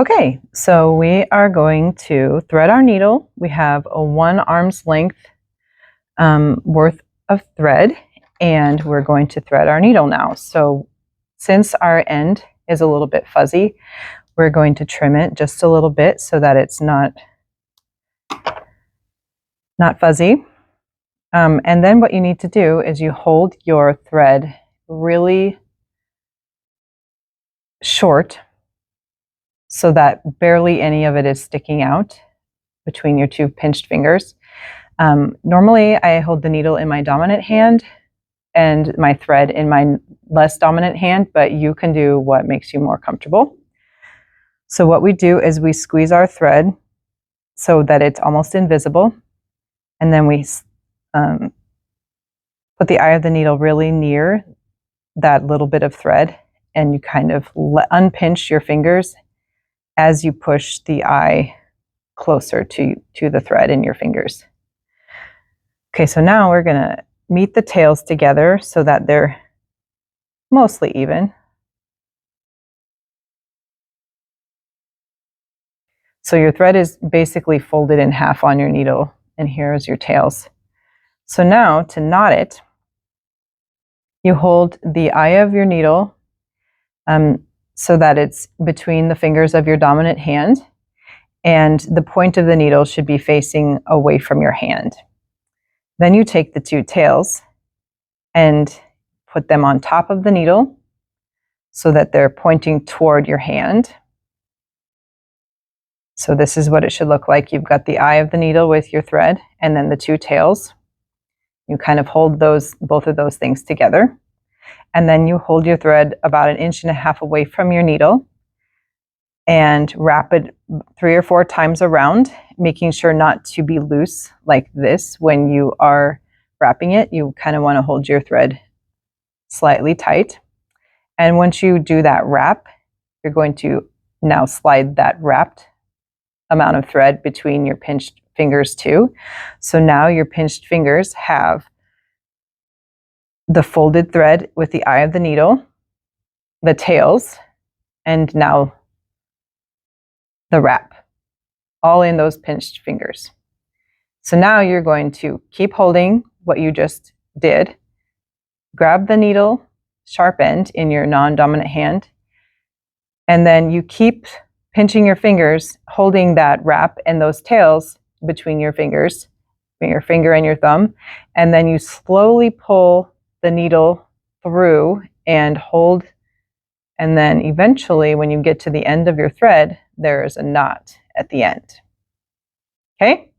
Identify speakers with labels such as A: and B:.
A: Okay, so we are going to thread our needle. We have a 1 arm's length worth of thread, and we're going to thread our needle now. So since our end is a little bit fuzzy, we're going to trim it just a little bit so that it's not fuzzy. And then what you need to do is you hold your thread really short so that barely any of it is sticking out between your 2 pinched fingers. Normally I hold the needle in my dominant hand and my thread in my less dominant hand, but you can do what makes you more comfortable. So what we do is we squeeze our thread so that it's almost invisible, and then we put the eye of the needle really near that little bit of thread, and you kind of unpinch your fingers as you push the eye closer to the thread in your fingers. Okay, so now we're going to meet the tails together so that they're mostly even. So your thread is basically folded in half on your needle, and here's your tails. So now to knot it, you hold the eye of your needle so that it's between the fingers of your dominant hand, and the point of the needle should be facing away from your hand. Then you take the 2 tails and put them on top of the needle so that they're pointing toward your hand. So this is what it should look like. You've got the eye of the needle with your thread and then the 2 tails. You kind of hold both of those things together. And then you hold your thread about 1.5 inches away from your needle and wrap it 3 or 4 times around, making sure not to be loose like this. When you are wrapping it, you kind of want to hold your thread slightly tight. And once you do that wrap, you're going to now slide that wrapped amount of thread between your pinched fingers too. So now your pinched fingers have the folded thread with the eye of the needle, the tails, and now the wrap, all in those pinched fingers. So now you're going to keep holding what you just did, grab the needle sharp end in your non-dominant hand, and then you keep pinching your fingers, holding that wrap and those tails between your fingers, your finger and your thumb, and then you slowly pull the needle through and hold, and then eventually when you get to the end of your thread, there's a knot at the end. Okay?